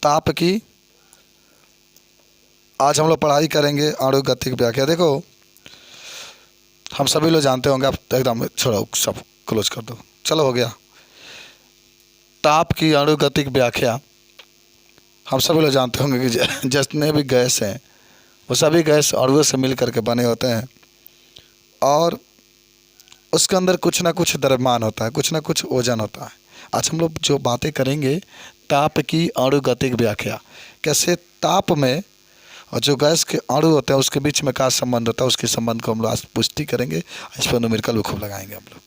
ताप की आज हम लोग पढ़ाई करेंगे आणु गतिक व्याख्या। देखो हम सभी लोग जानते होंगे, आप एकदम छोड़ो सब क्लोज कर दो, चलो हो गया। ताप की आणु गतिक व्याख्या हम सभी लोग जानते होंगे कि जितने भी गैस हैं वो सभी गैस अणुओं से मिल करके बने होते हैं और उसके अंदर कुछ ना कुछ द्रव्यमान होता है, कुछ ना कुछ वजन होता है। आज हम लोग जो बातें करेंगे ताप की अणुगतिक व्याख्या, कैसे ताप में और जो गैस के अणु होते हैं उसके बीच में क्या संबंध होता है, उसके संबंध को हम लोग आज पुष्टि करेंगे। इस पर न्यूमेरिकल भी खूब लगाएंगे हम लोग।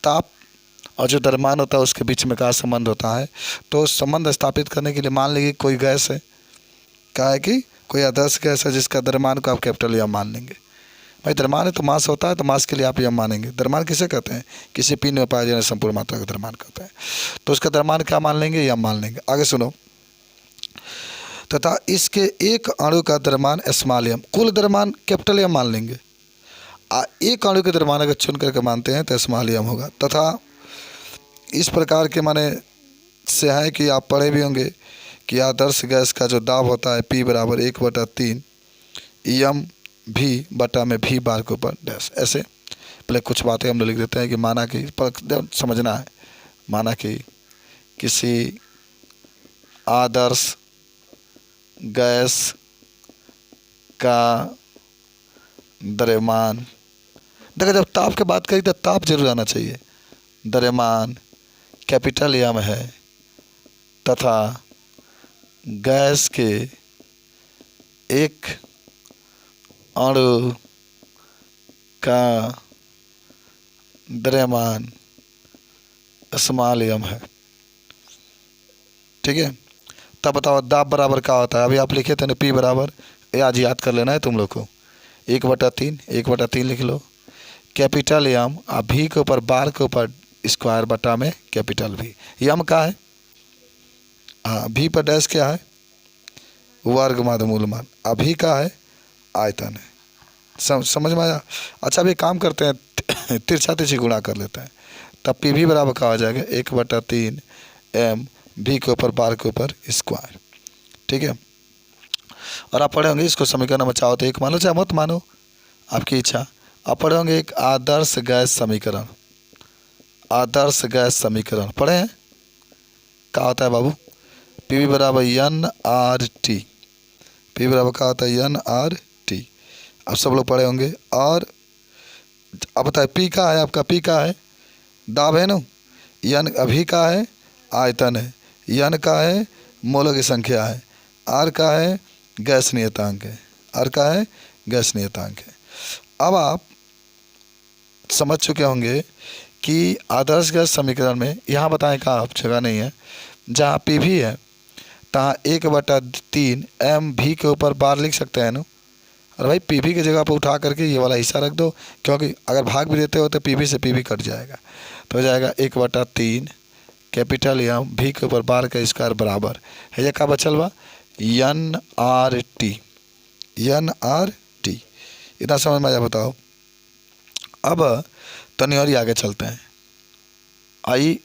ताप और जो द्रव्यमान होता है उसके बीच में क्या संबंध होता है, तो संबंध स्थापित करने के लिए मान लीजिए कोई गैस है, क्या है कि कोई आदर्श गैस है जिसका द्रव्यमान को आप कैपिटल एम मान लेंगे। भाई द्रव्यमान है तो मास होता है, तो मास के लिए आप एम मानेंगे। द्रव्यमान किसे कहते हैं? किसी पिंड में पाए जाने संपूर्ण मात्रा का द्रव्यमान कहते हैं, तो उसका द्रव्यमान क्या मान लेंगे? एम मान लेंगे। आगे सुनो, तथा इसके एक अणु का द्रव्यमान स्मॉल एम, कुल द्रव्यमान कैपिटल एम मान लेंगे। एक अणु के द्रव्यमान अगर चुन करके मानते हैं तो स्मॉल एम होगा। तथा इस प्रकार के माने से है कि आप पढ़े भी होंगे कि आदर्श गैस का जो दाब होता है P बराबर 1/3 एम भी बटा में भी बार के ऊपर डैश। ऐसे पहले कुछ बातें हम लोग लिख देते हैं कि माना कि समझना है, माना कि किसी आदर्श गैस का द्रव्यमान, देखो जब ताप की बात करी तो ताप जरूर आना चाहिए। द्रव्यमान कैपिटल एम है तथा गैस के एक अणु का द्रव्यमान स्मॉल एम है। ठीक है, तब बताओ दाब बराबर क्या होता है? अभी आप लिखे थे ना P बराबर, आज याद कर लेना है तुम लोग को, 1/3 लिख लो। कैपिटल एम आप भी के ऊपर बार के ऊपर स्क्वायर बटा में कैपिटल भी। यम का है? हाँ, भी पर डैश क्या है? वर्ग माध्य मूलमान। अभी का है? आयतन है। समझ में आया? अच्छा अभी काम करते हैं, तिरछा तिरछी गुणा कर लेते हैं, तब पी भी बराबर कहा जाएगा 1/3 एम भी के ऊपर बार के ऊपर स्क्वायर। ठीक है, और आप पढ़े होंगे इसको समीकरण में चाहो तो एक मानो चाहे मत मानो, आपकी इच्छा। आप पढ़े होंगे एक आदर्श गैस समीकरण, आदर्श गैस समीकरण पढ़े हैं? क्या होता है बाबू? पी बराबर एन आर टी, पी बराबर क्या होता है? N R T. अब सब लोग पढ़े होंगे। और अब बताए पी का है आपका, पी का है दाब है ना, एन अभी का है आयतन है, एन का है मोलों की संख्या है, आर का है गैस नियतांक है, आर का है गैस नियतांक है। अब आप समझ चुके होंगे कि आदर्श गैस समीकरण में यहाँ बताएं कहाँ आप जगह नहीं है, जहाँ पी भी है तहाँ 1/3 एम भी के ऊपर बार लिख सकते हैं ना। और भाई पी भी की जगह पर उठा करके ये वाला हिस्सा रख दो, क्योंकि अगर भाग भी देते हो तो पी भी से पी भी कट जाएगा, तो हो जाएगा 1/3 कैपिटल एम भी के ऊपर बार का स्क्वायर बराबर है। ये का बचल बा N R T, N R T. इतना समझ में आया? बताओ। अब तनी और आगे चलते हैं। आई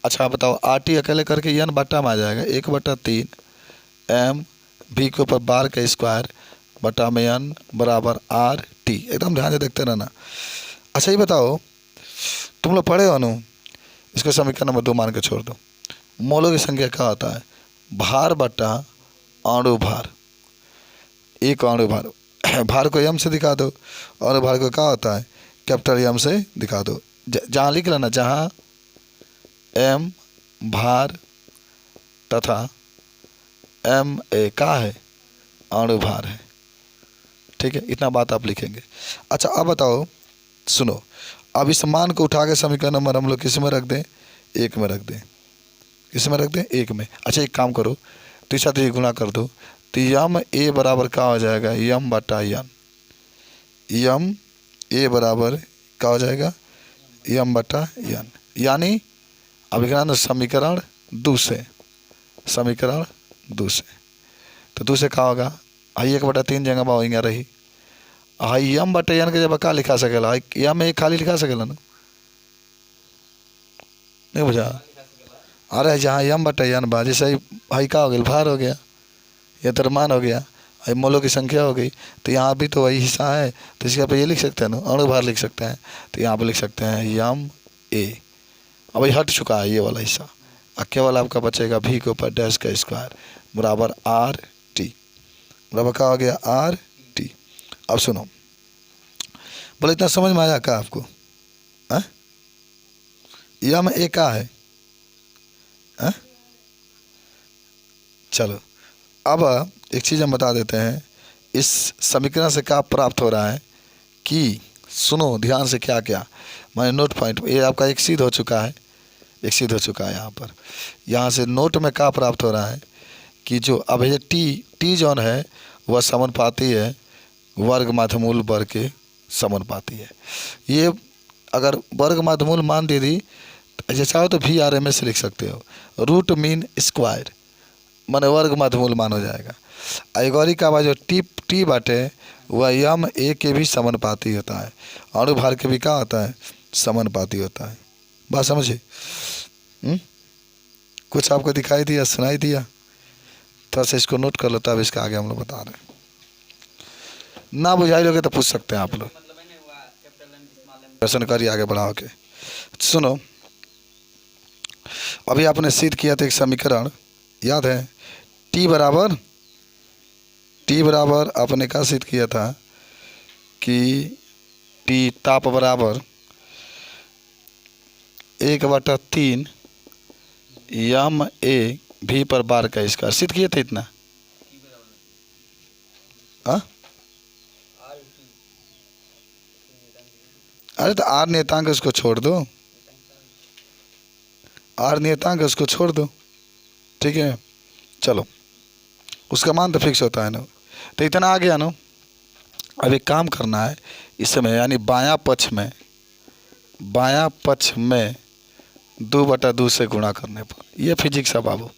अच्छा बताओ, आर टी अकेले करके एन बटा में आ जाएगा 1/3 एम भी के ऊपर बार का स्क्वायर बटा में एन बराबर आर टी। एकदम ध्यान से देखते रहना। अच्छा ये बताओ, तुम लोग पढ़े हो नु, इसको समीकरण नंबर 2 मान के छोड़ दो। मोलों की संख्या क्या होता है? भार बटा अणु भार। एक अणु भार, भार को एम से दिखा दो, अणु भार को क्या होता है? कैपिटल एम से दिखा दो। जहाँ लिख लेना, जहाँ एम भार तथा एम ए का है अणु भार है। ठीक है, इतना बात आप लिखेंगे। अच्छा अब बताओ, सुनो, अब इस मान को उठा के समीकरण नंबर हम लोग किस में रख दें? 1 में रख दें। किस में रख दें? 1 में। अच्छा एक काम करो, तीसरा तीसरी गुणा कर दो, तो यम ए बराबर क्या हो जाएगा? यम बटा एन। यम ए बराबर क्या हो जाएगा? यम बटा एन। यानी अब लिखना समीकरण 2 से, समीकरण 2 से, तो 2 से क्या होगा? आई 1/3 जगह बा वहीं रही। हाई एम बटे एन के जब का लिखा सकेला? एम ए खाली लिखा सकेला ना? नहीं बुझा? अरे जहाँ एम बटे एन बा, जैसे भाई का हो गया, भार हो गया या द्रव्यमान हो गया, भाई मोलों की संख्या हो गई। तो यहाँ भी तो वही हिस्सा है, तो इसके पे ये लिख सकते हैं ना, अणु भार लिख सकते हैं। तो यहाँ पे लिख सकते हैं यम ए। अब ये हट चुका है ये वाला हिस्सा, और केवल आपका बचेगा भी के ऊपर डैश का स्क्वायर बराबर आर टी। बराबर क्या हो गया, आर टी। अब सुनो, बोले इतना समझ में आया क्या आपको? यम ए का है? चलो अब एक चीज़ हम बता देते हैं, इस समीकरण से क्या प्राप्त हो रहा है कि सुनो ध्यान से, क्या क्या मैंने नोट पॉइंट, ये आपका एक सिद्ध हो चुका है, एक सिद्ध हो चुका है यहाँ पर। यहाँ से नोट में क्या प्राप्त हो रहा है कि जो अब ये टी जौन है वह समानुपाती है वर्ग माध्यमूल वर्ग के समानुपाती है। ये अगर वर्ग माध्यमूल मान दे दी, ऐसे चाहो तो भी आर एम एस लिख सकते हो, रूट मीन स्क्वायर माने वर्ग माध्यमूल मान हो जाएगा। आइगोरी का जो टी बाटे वह यम ए के भी समानुपाती होता है, अणु भार के भी क्या होता है, समानुपाती होता है। बात समझे? कुछ आपको दिखाई दिया, सुनाई दिया? थोड़ा सा इसको नोट कर लो, तब इसका आगे हम लोग बता रहे हैं। ना बुझाई लोगे तो पूछ सकते हैं आप लोग, प्रश्न करिए आगे बढ़ाओ के। सुनो, अभी आपने सिद्ध किया था एक समीकरण, याद है? टी बराबर आपने क्या सिद्ध किया था कि टी ताप बराबर 1/3 यम ए भी पर बार का स्क्वायर। सिद्ध किए थे इतना? अरे तो आर नियतांक उसको छोड़ दो, आर नियतांक उसको छोड़ दो, ठीक है। चलो, उसका मान तो फिक्स होता है ना, तो इतना आ गया ना। अब एक काम करना है इस समय, यानी बायां पक्ष में 2/2 से गुणा करने पर, ये फिजिक्स है बाबू,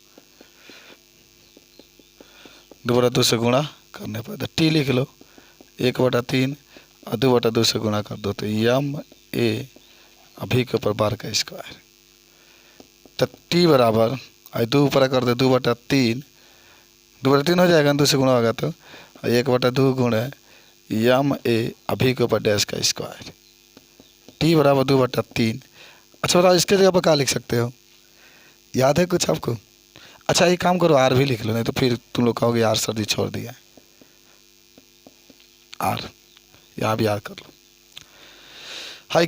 2/2 से गुणा करने पर, तो टी लिख लो 1/3 और 2/2 से गुणा कर दो, तो यम ए अभी के ऊपर बार का स्क्वायर। तो टी बराबर 2 ऊपर कर दो 2/3, 2/3 हो जाएगा, 2 से गुणा होगा तो 1/2 गुणे यम ए अभी के ऊपर डैश का स्क्वायर। टी बराबर 2/3। अच्छा बताओ, इसके जगह पर क्या लिख सकते हो? याद है कुछ आपको? अच्छा एक काम करो, आर भी लिख लो, नहीं तो फिर तुम लोग कहोगे आर सर जी छोड़ दिया। आर यहाँ भी याद कर लो। हाई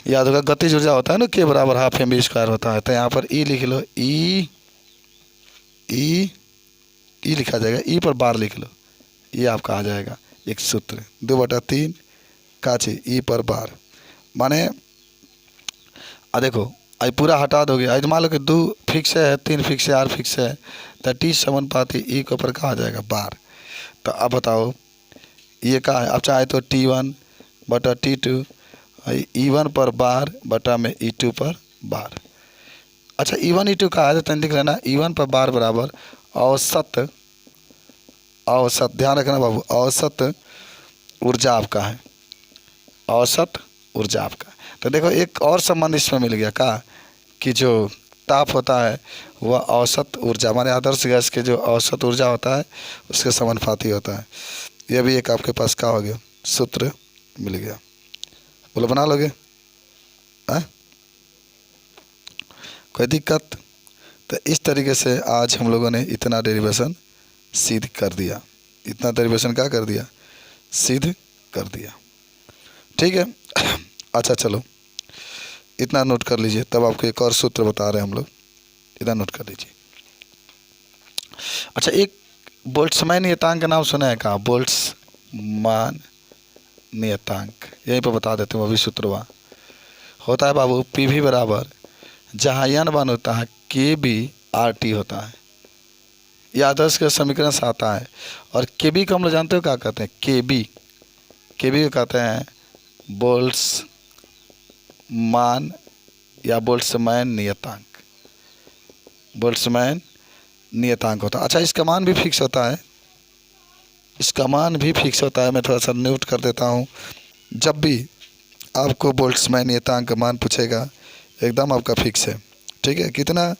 याद होगा, गतिज ऊर्जा होता है ना, के बराबर हाफ एम बी स्क्वायर होता है, तो यहाँ पर ई लिख लो, ई लिखा जाएगा, ई पर बार लिख लो, ये आपका आ जाएगा एक सूत्र 2/3 काची ई पर बार, माने देखो आज पूरा हटा दोगे, आज मान लो कि 2 फिक्स है, 3 फिक्स है, 8 फिक्स है, तो टी समानुपाती ई के ऊपर कहा जाएगा बार। तो अब बताओ ये क्या है? अब चाहे तो T1/T2 E1 पर बार बटा में E2 पर बार। अच्छा E1 E2 का है तो लिख लेना, E1 पर बार बराबर औसत, ध्यान रखना बाबू, औसत ऊर्जा आपका है, औसत ऊर्जा आपका। तो देखो एक और संबंध इसमें मिल गया का, कि जो ताप होता है वह औसत ऊर्जा माने आदर्श गैस के जो औसत ऊर्जा होता है उसके समानुपाती होता है। यह भी एक आपके पास क्या हो गया, सूत्र मिल गया। बोलो बना लोगे? कोई दिक्कत? तो इस तरीके से आज हम लोगों ने इतना डेरिवेशन सिद्ध कर दिया, इतना डेरिवेशन क्या कर दिया, सिद्ध कर दिया, ठीक है। अच्छा चलो इतना नोट कर लीजिए, तब आपको एक और सूत्र बता रहे हैं हम लोग, इतना नोट कर लीजिए। अच्छा एक बोल्ट्जमैन नियतांक का नाम सुना है कहाँ? बोल्ट्जमैन नियतांक यहीं पर बता देते हैं, वो भी सूत्रवा होता है बाबू, पी भी बराबर जहाँ n वन होता है के बी आर टी होता है, यह आदर्श के समीकरण से आता है। और के बी को हम लोग जानते हो क्या कहते हैं? के बी को कहते हैं बोल्ट्जमान या बोल्ट्जमैन नियतांक, बोल्ट्जमैन नियतांक होता है। अच्छा इसका मान भी फिक्स होता है, इसका मान भी फिक्स होता है, मैं थोड़ा सा नोट कर देता हूँ। जब भी आपको बोल्ट्जमैन नियतांक का मान पूछेगा एकदम आपका फिक्स है, ठीक है। कितना?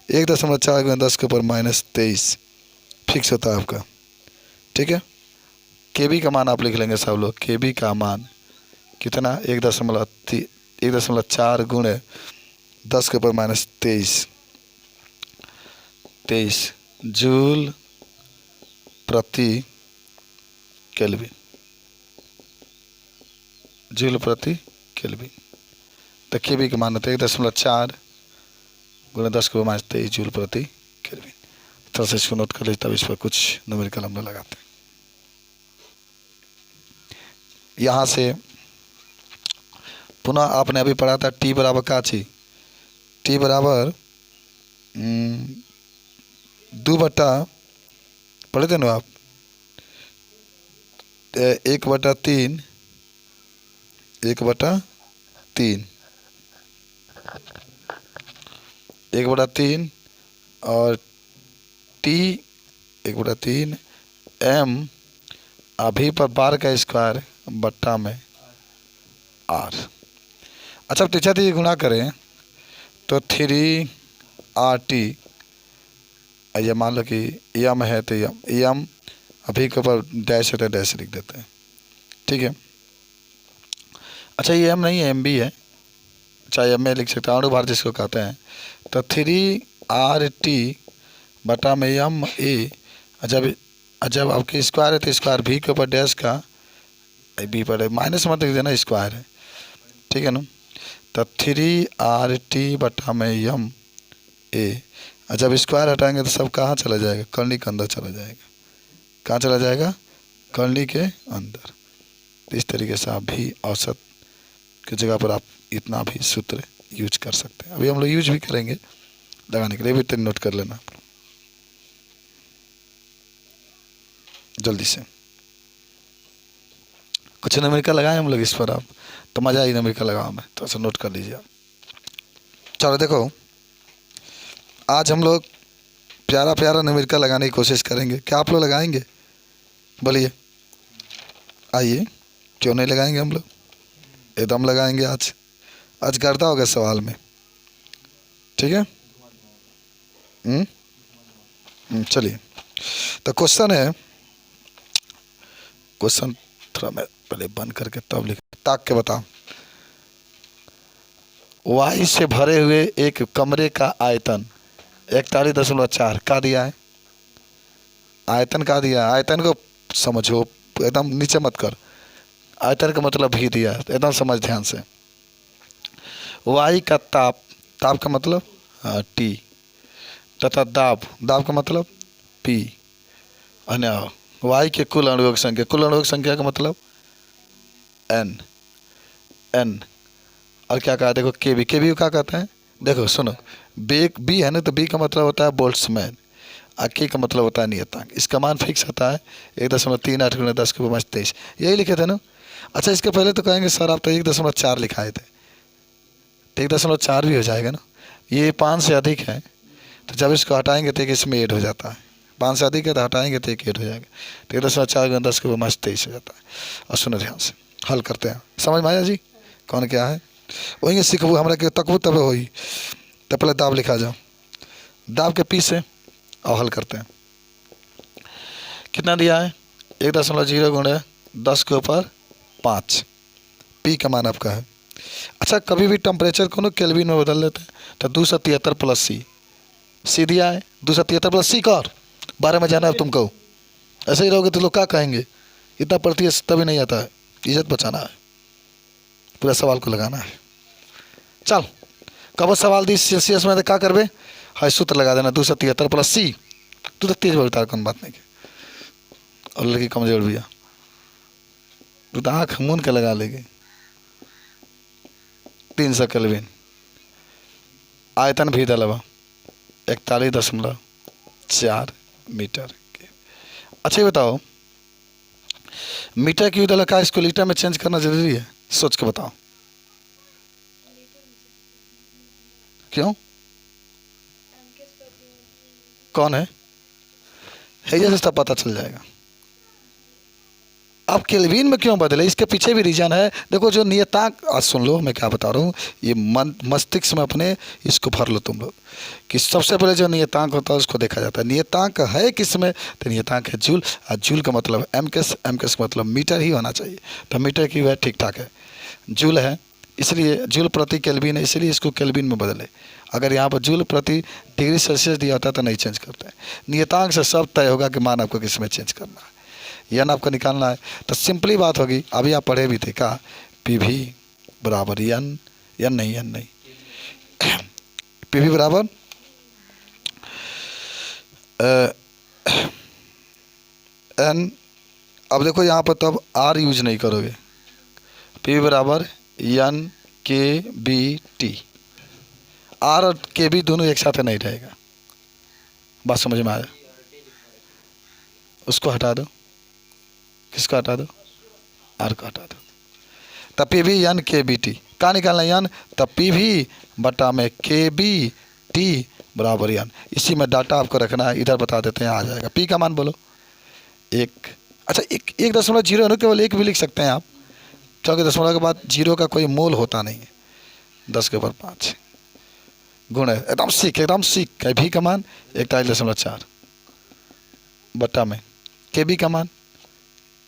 1.4 गुना 10 के ऊपर -23 फिक्स होता है आपका। ठीक है, के बी का मान आप लिख लेंगे सब लोग। के बी का मान कितना, 1.4 गुणे 10 के ऊपर -23 जूल प्रति केल्विन, जूल प्रति केल्विन। तो के बी का मान होता है 1.4 गुणे 10 के ऊपर -23 जूल प्रति केल्विन। थोड़ा सा इसको नोट कर लीजिए, तब इस पर कुछ न्यूमेरिकल हम लोग लगाते हैं। यहाँ से पुनः आपने अभी पढ़ा था टी बराबर का चीज, टी बराबर 2 बटा पढ़े थे ना आप, 1/3 1/3 और टी 1/3 m अभी पर बार का स्क्वायर बट्टा में r। अच्छा टीचर जी गुणा करें तो 3RT, ये मान लो कि यम है तो यम अभी के ऊपर डैश है तो डैश लिख देते हैं। ठीक है, अच्छा ये एम नहीं है, एम बी है, चाहे एम में लिख सकते हैं, अणुभार जिसको कहते हैं। तो 3RT बटा में यम ए, जब आपकी स्क्वायर है तो स्क्वायर भी के ऊपर डैश का बी पर माइनस मत लिख देना, स्क्वायर है। ठीक है ना, तो 3RT बटा में यम ए, जब स्क्वायर हटाएंगे तो सब कहाँ चला जाएगा, कर्णी के अंदर चला जाएगा। कहाँ चला जाएगा, कर्णी के अंदर। तो इस तरीके से आप भी औसत की जगह पर आप इतना भी सूत्र यूज कर सकते हैं। अभी हम लोग यूज भी करेंगे लगाने के लिए, भी नोट कर लेना जल्दी से। कुछ न्यूमेरिकल लगाए हम लोग इस पर, आप तो मजा ही न्यूमेरिकल लगाओ में, तो ऐसा नोट कर लीजिए आप। चलो देखो, आज हम लोग प्यारा प्यारा न्यूमेरिकल लगाने की कोशिश करेंगे। क्या आप लोग लगाएंगे, बोलिए, आइए, क्यों नहीं लगाएंगे हम लोग, एकदम लगाएंगे। आज गर्दा होगा सवाल में। ठीक है, चलिए, तो क्वेश्चन है, क्वेश्चन थोड़ा मैं पहले बंद करके तब लिख, ताक के बताओ। वायु से भरे हुए एक कमरे का आयतन 41.4 का दिया है। आयतन का दिया है, आयतन को समझो, एकदम नीचे मत कर। आयतन का मतलब भी दिया है, एकदम समझ ध्यान से। वायु का ताप, ताप का मतलब टी, तथा दाब, दाब का मतलब पी। अन्य वायु के कुल अणुओं की संख्या, कुल अणुओं की संख्या का मतलब n। और क्या कहा, देखो के बी, के बी क्या कहते हैं, देखो सुनो, बी है ना, तो बी का मतलब होता है बोल्ट्जमैन, और के का मतलब होता है नियतांक। इसका मान फिक्स होता है 1.38 गुना 10 के ऊपर -23, यही लिखे थे ना। अच्छा इसके पहले तो कहेंगे सर आप तो 1.4 लिखाए थे, तो 1.4 भी हो जाएगा ना। ये 5 से अधिक है, तो जब इसको हटाएंगे तो एक इसमें ऐड हो जाता है। 5 से अधिक है तो हटाएंगे तो एक ऐड हो जाएगा, तो 1.4 गुना 10 के ऊपर -23 हो जाता है। और सुनो ध्यान से, हल करते हैं, समझ में आया जी कौन क्या है। वही सीखबू हमरा के तकबू तब होई। तो पहले दाब लिखा जाओ, दाब के पी से और हल करते हैं। कितना दिया है, 1.0 गुणे 10 के ऊपर 5, पी का मान आपका है। अच्छा कभी भी टेम्परेचर को ना केल्विन में बदल लेते हैं, तो 273 प्लस सी दिया है, 273 प्लस सी का, और 12 में जाना है तुमको। ऐसे ही रहोगे तो लोग क्या कहेंगे, इतना पढ़ती है तभी नहीं आता है। इज्जत बचाना है, पूरा सवाल को लगाना है। चल कब सवाल दी सेल्सियस में, तो क्या करबे, हाई सूत्र लगा देना 273 प्लस सी। तू तो तेज बोलता है, कौन बात नहीं, और लड़की कमजोर भी है, तू तो आँख मून के लगा लेगी। 300 केल्विन, आयतन भी दलवा 41.4 मीटर के। अच्छा बताओ, मीटर की दल का इसको लीटर में चेंज करना जरूरी है, सोच के बताओ क्यों, कौन है जैसे तब पता चल जाएगा। अब केल्विन में क्यों बदले, इसके पीछे भी रीजन है। देखो जो नियतांक, आज सुन लो मैं क्या बता रहा हूँ, ये मस्तिष्क में अपने इसको भर लो तुम लोग कि सबसे पहले जो नियतांक होता है उसको देखा जाता है। नियतांक है किस में, तो नियतांक है जूल, और जूल का मतलब एमकेस, एमकेस का मतलब मीटर ही होना चाहिए, तो मीटर की वह ठीक ठाक है, जूल है, इसलिए जूल प्रति केल्विन है, इसलिए इसको केल्विन में बदले। अगर यहाँ पर जूल प्रति डिग्री सेल्सियस दिया होता है तो नहीं चेंज करते हैं। नियतांक से सब तय होगा कि मान आपको किस में चेंज करना है, यन आपको निकालना है। तो सिंपली बात होगी, अभी आप पढ़े भी थे का, पी वी बराबर यन, यन नहीं पी वी बराबर एन। अब देखो यहाँ पर तब आर यूज नहीं करोगे, पी वी बराबर एन के बी टी, आर और के बी दोनों एक साथ नहीं रहेगा, बात समझ में आया। उसको हटा दो, किसको हटा दो, आर को हटा दो, तब पी वी एन के बी टी का निकालना एन, तब पी वी बटा में के बी टी बराबर एन। इसी में डाटा आपको रखना है, इधर बता देते हैं, आ जाएगा। पी का मान बोलो एक, अच्छा 1.0 है ना, केवल एक भी लिख सकते हैं आप, क्योंकि दशमलव के बाद जीरो का कोई मोल होता नहीं है। 10 के ऊपर 5 गुण है, एकदम सीख, एकदम सीख। भी का मान 41.4 बट्टा में के बी का मान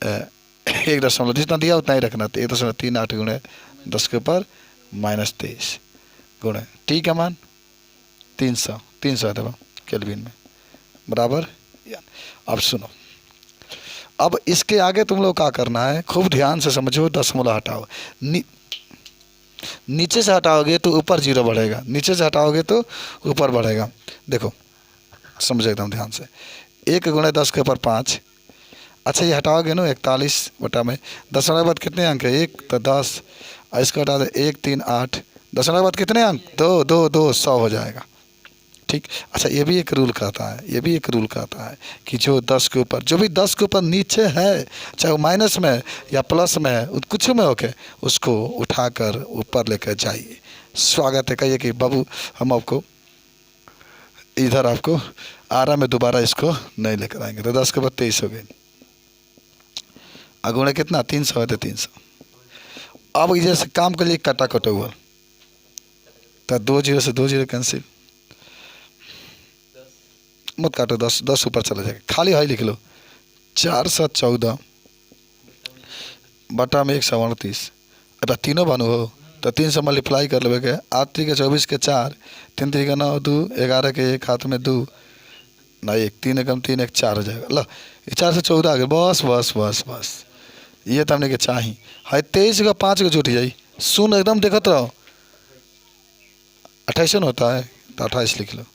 1 जितना दिया उतना ही रखना, 1.38 गुण है 10 के ऊपर -23 गुण है टी का मान 300 है दबा केल्विन में बराबर। अब सुनो, अब इसके आगे तुम लोग क्या करना है, खूब ध्यान से समझो, दशमलव हटाओ, नीचे से हटाओगे तो ऊपर जीरो बढ़ेगा, नीचे से हटाओगे तो ऊपर बढ़ेगा। देखो समझो एकदम ध्यान से, 1 गुणे 10 के ऊपर 5, अच्छा ये हटाओगे ना 41 बटा में, दशमलव के बाद कितने अंक है 1, तो 10, इसको हटा दे 1 3 8, दशमलव के बाद कितने अंक 2 2 2 100 हो जाएगा, ठीक। अच्छा ये भी एक रूल कहता है, ये भी एक रूल कहता है कि जो 10 के ऊपर, जो भी 10 के ऊपर नीचे है, चाहे वो माइनस में है या प्लस में है, कुछ में ओके, उसको उठाकर ऊपर लेकर जाइए। स्वागत है, कहिए कि बाबू हम आपको इधर आपको आरा में दोबारा इसको नहीं लेकर आएंगे। तो 10 के बाद 23 हो गए, अगुणे कितना 300 है, तो 300। अब जैसे काम के लिए काटा कटा हुआ, तो 2 0 से 2 0 कैंसिल, मत काटो, 10 ऊपर चला जाएगा, खाली हाई लिख लो, 414 बटा में 138। अब तीनों बानू हो तो 3 से मल्टीप्लाई कर लेवे के, 8 के 24 के 4, 3 3 के 9 2, 11 के 1 हाथ में 2 ना 1, 3 एकम 3 1 4 हो जाएगा। लो 4 से 14 आ गए, बस बस बस बस, ये तो हमने के चाहिए। है 23 का 5 को जुट जाई, सुन एकदम देखते रहो, 28 न होता है तो 28 लिख लो।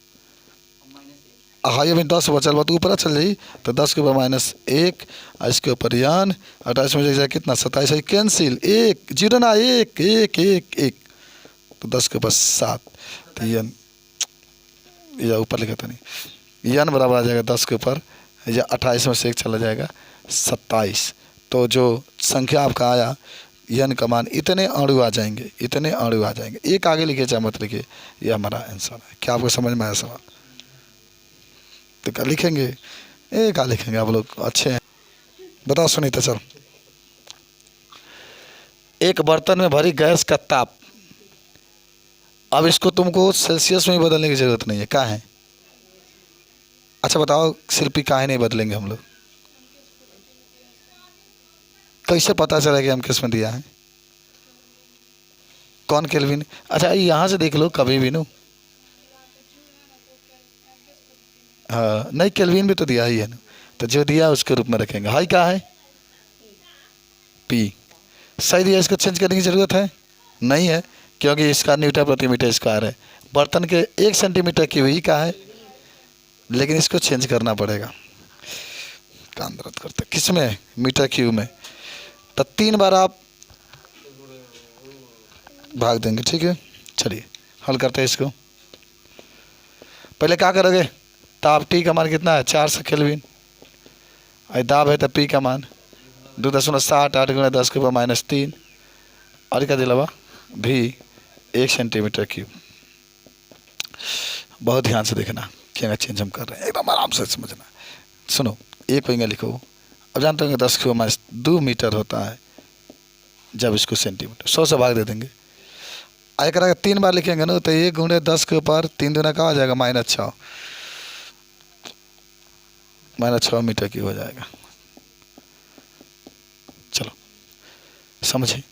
हाई अभी 10 बचल बा तो ऊपर चल जाई, तो 10 के ऊपर -1, इसके ऊपर यान 28 में जाए कितना 27 है, कैंसिल 1 0 ना 1 1 1 1, तो 10 के ऊपर 7, तो यन या ऊपर लिखा था नहीं, यन बराबर आ जाएगा 10 के ऊपर या 28 में से 1 चला जाएगा 27। तो जो संख्या आपका आया यन का मान इतने अणु आ जाएंगे, इतने अणु आ जाएंगे। एक आगे लिखिए चाहे मत लिखिए, ये हमारा आंसर है। क्या आपको समझ में आया सवाल? तो क्या लिखेंगे, क्या लिखेंगे आप लोग, अच्छे हैं, बताओ सुनीता। चल, एक बर्तन में भरी गैस का ताप, अब इसको तुमको सेल्सियस में ही बदलने की जरूरत नहीं है, क्या है? अच्छा बताओ शिल्पी, काहे नहीं बदलेंगे हम लोग? कैसे पता चला कि हम किस में दिया है, कौन केल्विन? अच्छा यहाँ से देख लो कभी भी नो, हाँ नहीं केल्विन भी तो दिया ही है ना, तो जो दिया उसके रूप में रखेंगे। हाई क्या है, पी सही दिया, इसको चेंज करने की जरूरत है नहीं है, क्योंकि इसका न्यूटन प्रति मीटर स्क्वायर है, बर्तन के 1 सेंटीमीटर की हुई का है, लेकिन इसको चेंज करना पड़ेगा। काम दर्द करते किस में, मीटर क्यूब में, तो 3 बार आप भाग देंगे, ठीक है। चलिए हल करते हैं इसको। पहले क्या करोगे, ताप टी का मान कितना है 400 केल्विन, दाब है तो पी का मान 2.78 गुणा 10 के ऊपर -3, और क्या दिलावा भी 1 सेंटीमीटर क्यूब। बहुत ध्यान से देखना क्या चेंज हम कर रहे हैं, एकदम आराम से समझना। सुनो, एक विंगा लिखो, अब जानते होंगे 10 क्यूब माइनस 2 मीटर होता है जब इसको सेंटीमीटर 100 से भाग दे देंगे। आय करा 3 बार लिखेंगे ना तो 1 गुणे 10 के ऊपर 3 दूना का हो जाएगा -6 -6 मीटर की हो जाएगा। चलो समझे।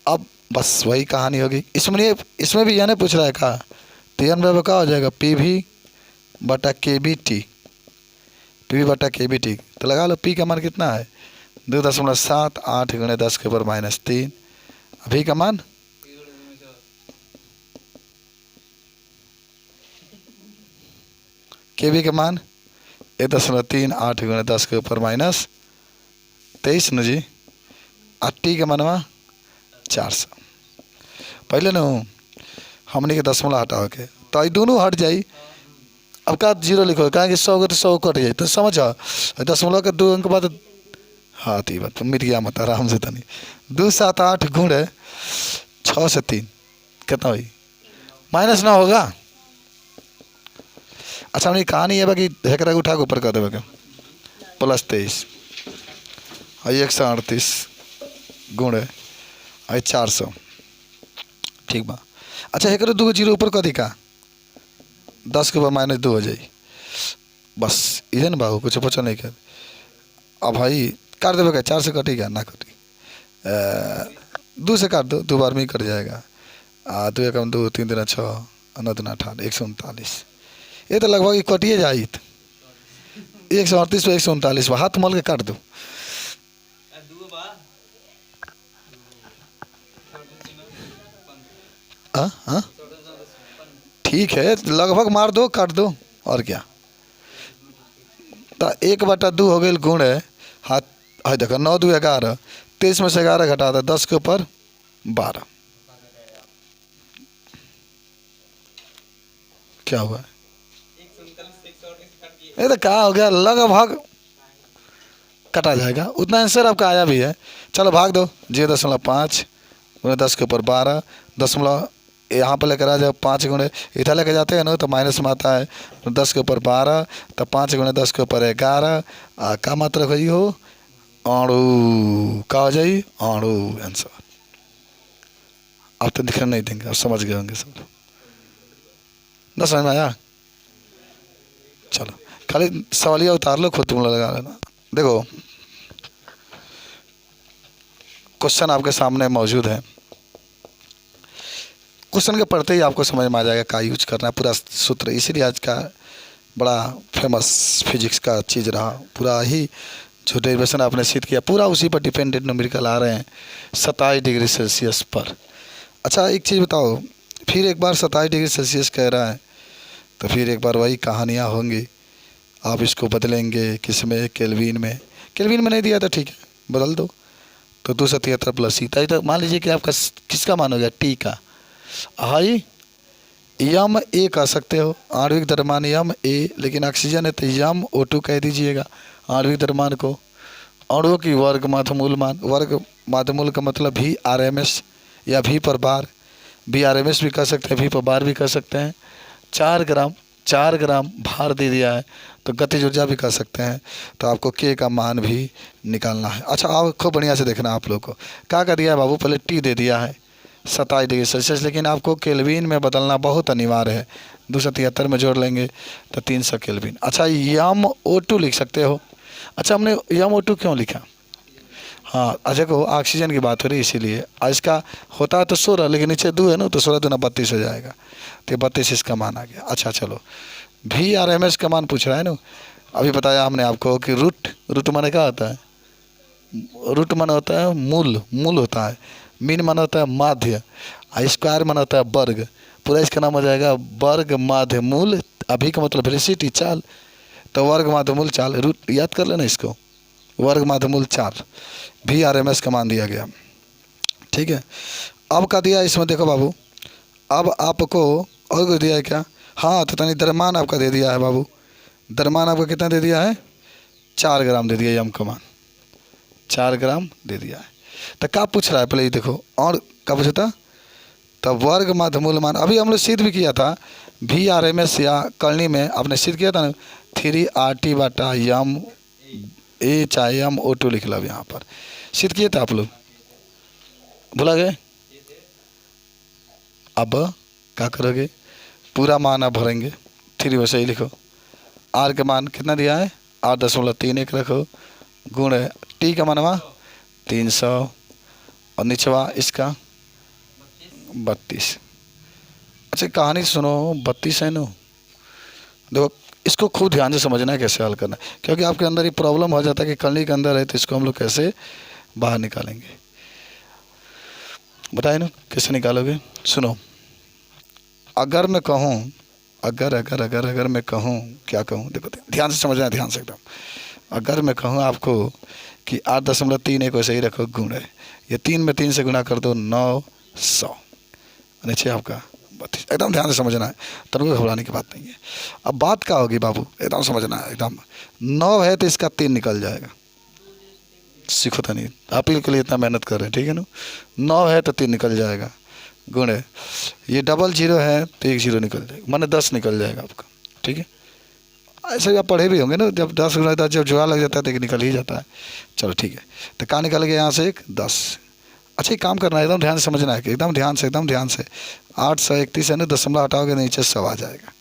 अब बस वही कहानी होगी। इसमें भी यह नहीं पूछ रहा है का तो एन बराबर क्या हो जाएगा पी वी बटा के बी टी, पी वी बटा के बी टी। तो लगा लो पी का मान कितना है 2.7 8 गुणे 10 के ऊपर -3। अभी का मान के बी का मान 1.3 8 गुणे 10 के ऊपर -23 न जी। और टी का मानवा 400। पहले न हमने के दशमलव हटाओ के तो ये दोनों हट जाई। अब का 0 लिखो कहेंगे 100 के तो 100 कट जाए तो समझो दशमलव के 2 अंक बाद। हाँ तो बात मिट गया मत आराम से तनी 2 7 8 गुणे 6 से 3 कितना हुई -9 होगा। अच्छा हमने कहानी है कि हेकरा उठा के ऊपर कर देवे +23 और 138 गुणे 400 ठीक बा। अच्छा हेकरा 2 0 ऊपर कर दी का 10 के ऊपर -2 हो जाए बस इधर ना बाबू कुछ पूछा नहीं कर। अब भाई काट देवे क्या 4 से कटेगा ना कटी 2 से काट दो 2 बार में ही कट जाएगा। 2 एकम 2 3 दूना 6 9 दूना 18 139। ये तो लगभग कटिए जाए 138 पे 139 हाथ मल के काट दो। हाँ ठीक है लगभग मार दो काट दो और क्या। तो 1/2 हो गई गुण है हाथ है देखो 9 2 11 23 में से 11 घटा दो 10 के ऊपर 12 क्या हुआ ये तो कहा हो गया लगभग कटा जाएगा उतना आंसर आपका आया भी है। चलो भाग दो 0.5 गुणे 10 के ऊपर 12 दशमलव यहाँ पर लेकर आ जाओ 5 गुणे इधर लेकर जाते हैं ना तो माइनस में आता है 10 के ऊपर 12 तो 5 गुणे 10 के ऊपर 11 का मात्रा हो हो अणु का हो जाए अणु आंसर। अब तो दिखने नहीं देंगे अब समझ गए होंगे सब ना समझ में आया। चलो खाली सवालिया उतार लो खुद तुम लगा लेना। देखो क्वेश्चन आपके सामने मौजूद है। क्वेश्चन के पढ़ते ही आपको समझ में आ जाएगा का यूज करना है पूरा सूत्र। इसीलिए आज का बड़ा फेमस फिजिक्स का चीज़ रहा पूरा ही जो डेरिवेशन आपने सिद्ध किया पूरा उसी पर डिपेंडेंट न्यूमेरिकल आ रहे हैं 27 डिग्री सेल्सियस पर। अच्छा एक चीज़ बताओ फिर एक बार 27 डिग्री सेल्सियस कह रहा है तो फिर एक बार वही कहानियाँ होंगी। आप इसको बदलेंगे किस में केल्विन में नहीं दिया था ठीक है बदल दो तो 273 प्लस ई तो मान लीजिए कि आपका किसका मान हो गया टी का हाई यम ए कह सकते हो आणविक द्रव्यमान यम ए लेकिन ऑक्सीजन है तो यम O2 कह दीजिएगा आणविक द्रव्यमान को। अणुओं की वर्ग माध्यमूल मान वर्ग माध्यमूल का मतलब VRMS या V पर बार VRMS भी कह सकते हैं V पर बार भी कह सकते हैं। 4 ग्राम भार दे दिया है तो गतिज ऊर्जा भी कह सकते हैं। तो आपको K का मान भी निकालना है। अच्छा आप खूब बढ़िया से देखना आप लोग को क्या कर दिया है बाबू पहले T दे दिया है 27 डिग्री सेल्सियस लेकिन आपको केल्विन में बदलना बहुत अनिवार्य है 273 में जोड़ लेंगे तो 300 केल्विन। अच्छा यम O2 लिख सकते हो। अच्छा हमने यम O2 क्यों लिखा हाँ अच्छा को ऑक्सीजन की बात हो रही इसीलिए इसका होता है तो 16 लेकिन नीचे 2 है ना तो 16 दूना 32 हो जाएगा तो 32 इसका मान आ गया। अच्छा चलो VRMS का मान पूछ रहा है ना अभी बताया हमने आपको कि रूट माने क्या होता है रूट माने होता है मूल होता है मीन माना होता है माध्य स्क्वायर माना होता है वर्ग पूरा इसका नाम हो जाएगा वर्ग माध्य मूल। अभी का मतलब वेलोसिटी चाल तो वर्ग माध्य मूल चाल रूट याद कर लेना इसको वर्ग माध्य मूल चाल VRMS का मान दिया गया ठीक है। अब का दिया इसमें देखो बाबू अब आपको और कुछ दिया है क्या हाँ तो तनी द्रव्यमान आपका दे दिया है बाबू द्रव्यमान आपका कितना दे दिया है 4 ग्राम दे दिया यम का मान 4 ग्राम दे दिया है। तो क्या पूछ रहा है पहले ये देखो और क्या पूछा था तब वर्ग माध्यमूल मान अभी हम लोग सिद्ध भी किया था VRMS या करनी में आपने सिद्ध किया था ना 3 RT बटा यम HIMO2 लिख लो अब यहाँ पर। सिद्ध किए थे आप लोग, भुला गए? अब क्या करोगे, पूरा मान आप भरेंगे, 3 वैसे ही लिखो। R का मान कितना दिया है, 8.31 रखो, गुण है T का मान 300 और निचवा इसका 32। अच्छा कहानी सुनो, 32 है नो। देखो इसको खूब ध्यान से समझना है कैसे हल करना है, क्योंकि आपके अंदर ये प्रॉब्लम हो जाता है कि कलनी के अंदर है, तो इसको हम लोग कैसे बाहर निकालेंगे, बताए ना कैसे निकालोगे। सुनो, अगर मैं कहूँ, अगर मैं कहूँ, क्या कहूँ, देखो ध्यान से समझना है, ध्यान से एकदम। अगर मैं कहूँ आपको कि 8.31 वैसे ही रखो, गुण है ये 3 में 3 से गुणा कर दो, 900 नीचे आपका 32। एकदम ध्यान से समझना है, तब घबराने की बात नहीं है। अब बात क्या होगी बाबू, एकदम समझना है एकदम। 9 है तो इसका 3 निकल जाएगा, सीखो तो नहीं, आप ही के लिए इतना मेहनत कर रहे हैं, ठीक है ना। 9 है तो 3 निकल जाएगा, गुण है ये 00 है तो 1 0 निकल जाएगा, माने 10 निकल जाएगा आपका, ठीक है। ऐसे आप पढ़े भी होंगे ना, जब 10 गुना 10 जब जुआ लग जाता है तो निकल ही जाता है। चलो ठीक है, तो कहाँ निकल गया यहाँ से, एक 10। अच्छा एक काम करना है, एकदम ध्यान से समझना है, एकदम ध्यान से, एकदम ध्यान से। 831 है ना, दशमलव हटाओगे नीचे 100 आ जाएगा,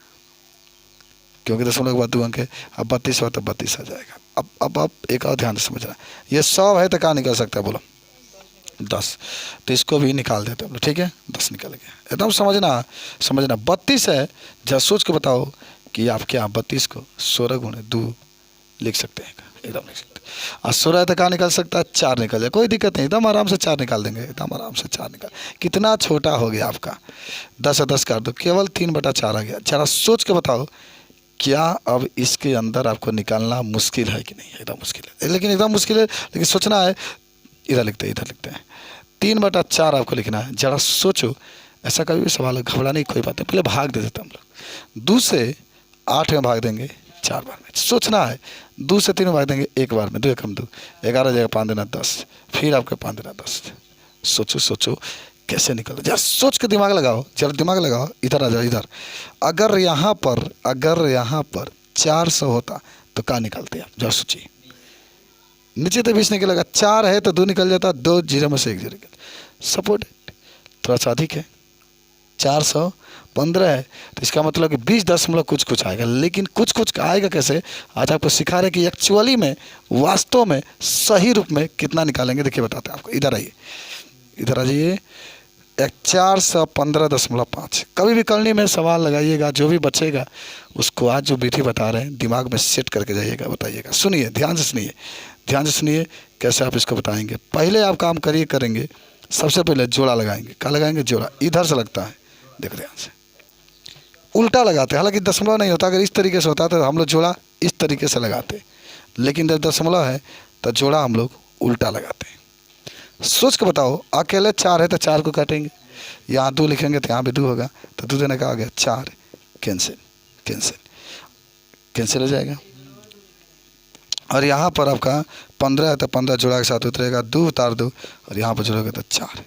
क्योंकि दशमलव के बाद 2 अंक है। अब 32 हुआ तो 32 आ जाएगा। अब एक और ध्यान से समझना, ये 100 है तो कहाँ निकल सकता है बोलो, 10, तो इसको भी निकाल देते हम लोग, ठीक है, 10 निकल गया। एकदम समझना समझना। 32 है, जरा सोच के बताओ कि आप क्या 32 को 16 गुणे 2 लिख सकते हैं, एकदम लिख सकते हैं। और 16 है तो कहाँ निकल सकता है, 4 निकल जाए, कोई दिक्कत नहीं, एकदम आराम से 4 निकाल देंगे, एकदम आराम से 4 निकाल। कितना छोटा हो गया आपका, 10 10 कर दो, केवल 3/4 आ गया। जरा सोच के बताओ, क्या अब इसके अंदर आपको निकालना मुश्किल है कि नहीं, एकदम मुश्किल है, लेकिन एकदम मुश्किल है, लेकिन सोचना है। इधर लिखते हैं 3/4 आपको लिखना है। जरा सोचो, ऐसा कभी भी सवाल घबराने की कोई बात नहीं, पहले भाग दे देते हम लोग। 2 से 8 में भाग देंगे 4 बार में, सोचना है। 2 से 3 में भाग देंगे 1 बार में, 2 एकम 2, 11 जगह 5 देना 10, फिर आपके 5 देना 10। सोचो सोचो कैसे निकल, जरा सोच के दिमाग लगाओ, जरा दिमाग लगाओ, इधर आ जाओ इधर। अगर यहाँ पर 400 होता तो क्या निकलते आप, जरा सोचिए। नीचे तो 20 निकलेगा, 4 है तो 2 निकल जाता, 2 जीरो में से 1 जीरो निकल। सपोर्ट थोड़ा सा अधिक है, 415 है, तो इसका मतलब कि 20 दशमलव कुछ आएगा। लेकिन कुछ आएगा कैसे, आज आपको सिखा रहे कि एक्चुअली में, वास्तव में, सही रूप में कितना निकालेंगे। देखिए बताते हैं आपको, इधर आइए, इधर आ जाइए। 415.5। कभी भी करनी में सवाल लगाइएगा, जो भी बचेगा उसको आज जो विधि बता रहे हैं दिमाग में सेट करके जाइएगा, बताइएगा। सुनिए, ध्यान से सुनिए, ध्यान से सुनिए कैसे आप इसको बताएंगे। पहले आप काम करेंगे, सबसे पहले जोड़ा लगाएंगे। क्या लगाएंगे, जोड़ा। इधर से लगता है, देखो ध्यान से, उल्टा लगाते हैं। हालांकि दशमलव नहीं होता, अगर इस तरीके से होता तो हम लोग जोड़ा इस तरीके से लगाते, लेकिन जब दशमलव है तो जोड़ा हम लोग उल्टा लगाते हैं। सोच के बताओ, अकेले 4 है तो 4 को काटेंगे, यहाँ 2 लिखेंगे तो यहाँ भी 2 होगा, तो 2 देने का आ गया 4, कैंसिल कैंसिल कैंसिल हो जाएगा। और यहाँ पर आपका 15 है तो 15 जोड़ा के साथ उतरेगा, 2 उतार दो और यहाँ पर जोड़ोगे तो 4,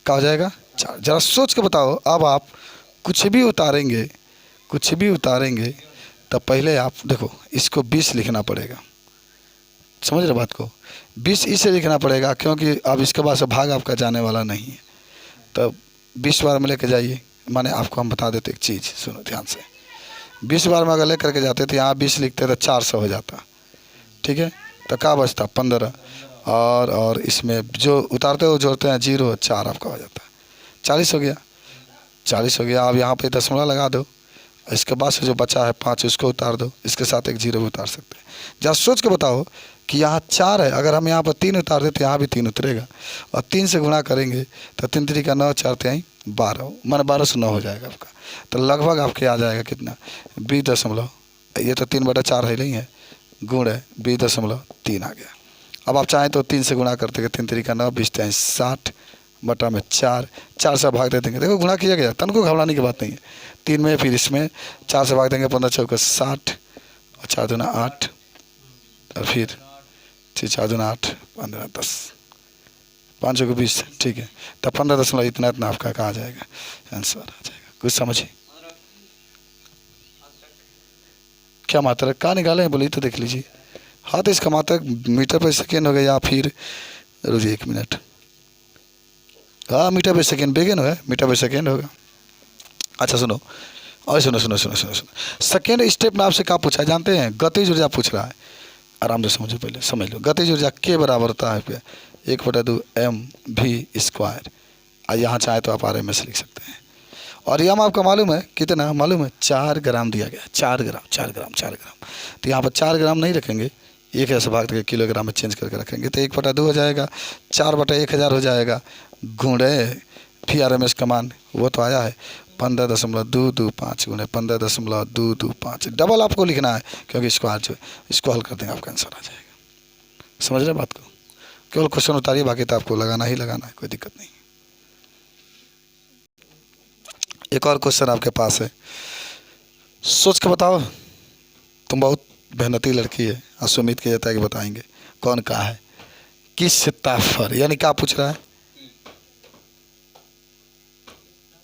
क्या हो जाएगा, 4। जरा सोच के बताओ। अब आप कुछ भी उतारेंगे तो पहले आप देखो, इसको 20 लिखना पड़ेगा, समझ रहे बात को, 20 इसे लिखना पड़ेगा, क्योंकि अब इसके बाद से भाग आपका जाने वाला नहीं है। तो 20 बार में लेके जाइए, माने आपको हम बता देते एक चीज़, सुनो ध्यान से। 20 बार में अगर ले करके जाते तो यहाँ 20 लिखते तो 400 हो जाता, ठीक है। तो क्या बचता, 15, और इसमें जो उतारते हो जोड़ते हैं 0, 4 आपका हो जाता है, 40 हो गया, 40 हो गया। अब यहाँ पे दशमलव लगा दो, इसके बाद से जो बचा है 5 उसको उतार दो, इसके साथ एक 0 भी उतार सकते हैं। जरा सोच के बताओ कि यहाँ 4 है, अगर हम यहाँ पर 3 उतार देते तो यहाँ भी 3 उतरेगा, और 3 से गुणा करेंगे तो 3 3 का 9, 4 3 12, माने 1209 हो जाएगा आपका। तो लगभग आपके आ जाएगा कितना, 20 दशमलव, ये तो 3/4 है नहीं है, गुण है 20.3 आ गया। अब आप चाहें तो 3 से गुणा करते 3 3 का 9, 20 3 60 बटा में 4, 4 से भाग दे देंगे, देखो गुणा किया गया, तन को घबराने की बात नहीं है। 3 में फिर इसमें 4 से भाग देंगे, 15 चौका 60 और 4 दूना 8, और फिर 4 दूना 8, 15 10, 5 चौका 20, ठीक है। तब 15 दशमलव इतना आपका कहाँ जाएगा, आंसर आ जाएगा। कुछ समझिए क्या मात्रा कहाँ निकाले हैं, बोलिए तो देख लीजिए। हाँ तो इसका मात्रक मीटर पर सेकेंड होगा या फिर रुकिए 1 मिनट। हाँ मीटर पर सेकेंड बेगन है, मीटर पर सेकेंड होगा। अच्छा सुनो और सुनो सुनो सुनो सुनो सुनो सेकेंड स्टेप में आपसे क्या पूछा है जानते हैं? गतिज ऊर्जा पूछ रहा है। आराम से समझो, पहले समझ लो। गतिज ऊर्जा के बराबर होता है 1/2 mv²। यहाँ चाहे तो आप RMS लिख सकते हैं। और यम आपका मालूम है कितना? मालूम है 4 ग्राम दिया गया। 4 ग्राम 4 ग्राम 4 ग्राम। तो यहाँ पर 4 ग्राम नहीं रखेंगे, 1000 से भाग करके किलोग्राम में चेंज करके रखेंगे तो 1/2 हो जाएगा, 4/1000 हो जाएगा। गुणे फिर RMS का मान वो तो आया है 15.225 गुणे 15.225। डबल आपको लिखना है क्योंकि इसको हल कर देंगे आपका आंसर आ जाएगा। समझ रहे बात को? केवल क्वेश्चन उतारिए, बाकी तो आपको लगाना ही लगाना है, कोई दिक्कत नहीं। एक और क्वेश्चन आपके पास है, सोच के बताओ। तुम बहुत मेहनती लड़की है और उम्मीद किया जाता है कि बताएंगे। कौन कहा है? किस ताप पर, यानी क्या पूछ रहा है?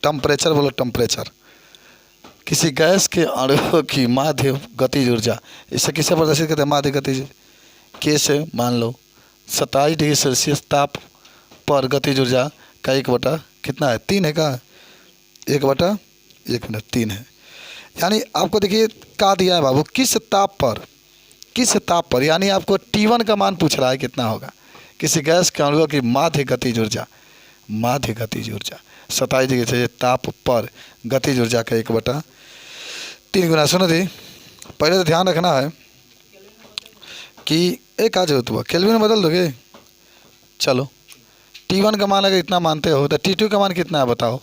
टेम्परेचर बोलो, टेम्परेचर। किसी गैस के अणुओं की माध्य गतिज ऊर्जा, इसे किसे प्रदर्शित करते हैं? माध्य गतिज। के से मान लो 27 डिग्री सेल्सियस ताप पर गतिज ऊर्जा का 1 कितना है? 3 है का? 1 मिनट 3 है। यानी आपको देखिए क्या दिया है बाबू, किस ताप पर, किस ताप पर, यानी आपको T1 का मान पूछ रहा है कितना होगा। किसी गैस के अणुओं की माध्य गतिज ऊर्जा, माध्य गतिज ऊर्जा 27 डिग्री से ताप पर गतिज ऊर्जा का 1/3 गुना। सुनो जी, पहले तो ध्यान रखना है कि एक आज हो तो केल्विन में बदल दोगे। चलो T1 का मान अगर इतना मानते हो तो T2 का मान कितना है बताओ?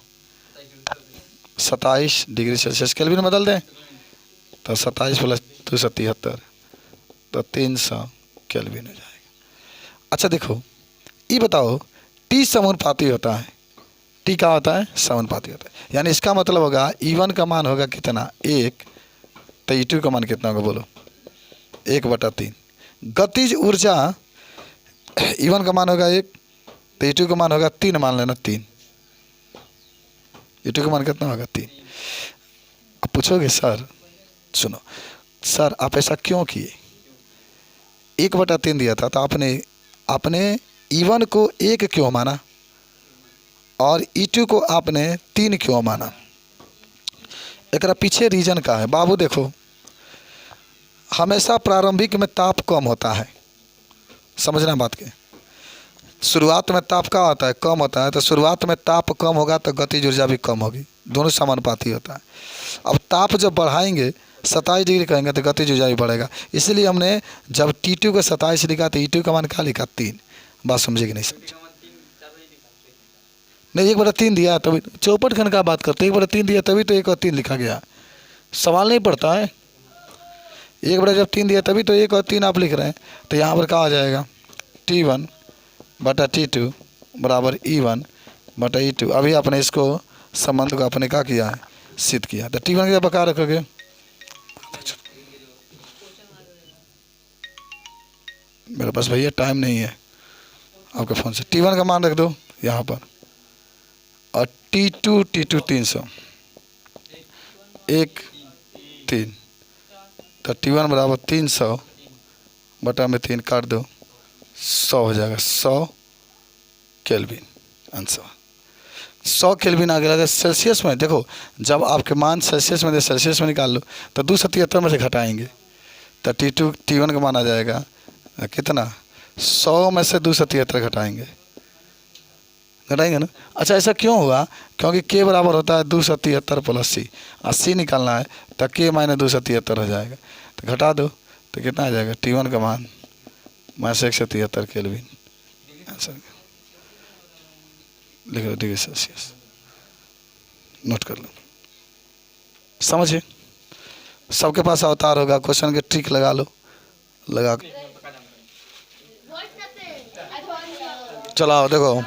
27 डिग्री सेल्सियस। केल्विन में बदल दें तो 27 + 273 तो 300 केल्विन हो जाएगा। अच्छा देखो ये बताओ, T समानुपाती होता है। T क्या होता है? समानुपाती होता है। यानी इसका मतलब होगा E1 का मान होगा कितना? 1। तो E2 का मान कितना होगा बोलो? 1/3। गतिज ऊर्जा E1 का मान होगा 1, तो E2 का मान होगा 3, मान लेना 3। E2 का मान कितना होगा? 3। अब पूछोगे सर, सुनो सर आप ऐसा क्यों किए? 1/3 दिया था तो आपने E1 को 1 क्यों माना और E2 को आपने 3 क्यों माना? एक पीछे रीजन का है बाबू। देखो हमेशा प्रारंभिक में ताप कम होता है, समझना बात के। शुरुआत में ताप का होता है? कम होता है। तो शुरुआत में ताप कम होगा तो गतिज ऊर्जा भी कम होगी, दोनों समानुपाती होता है। अब ताप जब बढ़ाएंगे 27 डिग्री कहेंगे तो गतिज ऊर्जा भी बढ़ेगा। इसलिए हमने जब T2 को 27 लिखा तो E2 का मान क्या लिखा? 3। बात समझे कि नहीं समझे? नहीं 1/3 दिया तभी चौपट खंड का बात करते, 1/3 दिया तभी तो 1/3 लिखा गया। सवाल नहीं पड़ता है। 1/3 दिया तभी तो 1/3 आप लिख रहे हैं। तो यहाँ पर क्या आ जाएगा? T1/T2 बराबर E1/E2। अभी आपने इसको संबंध को आपने क्या किया है? सिद्ध किया। तो T1 की बका रखोगे, मेरे पास भैया टाइम नहीं है आपके फ़ोन से। T1 का मान रख दो यहाँ पर और T2 300 1 3। तो T1 बराबर 300/3 काट दो, 100 हो जाएगा। 100 केल्विन आंसर। 100 केल्विन आ गया। सेल्सियस में देखो, जब आपके मान सेल्सियस में सेल्सियस में निकाल लो तो 273 में से घटाएंगे तो T1 का मान आ जाएगा कितना? 100 में से 273 घटाएंगे ना। अच्छा ऐसा क्यों हुआ? क्योंकि K बराबर होता है 273 + C। 80 निकालना है तो K - 273 हो जाएगा। तो घटा दो तो कितना आ जाएगा? T1 का मान -173 केल्विन आंसर। लिख लो डिग्री सेल्सियस, नोट कर लो। समझिए सबके पास अवतार होगा, क्वेश्चन के ट्रिक लगा लो, लगा चलाओ। देखो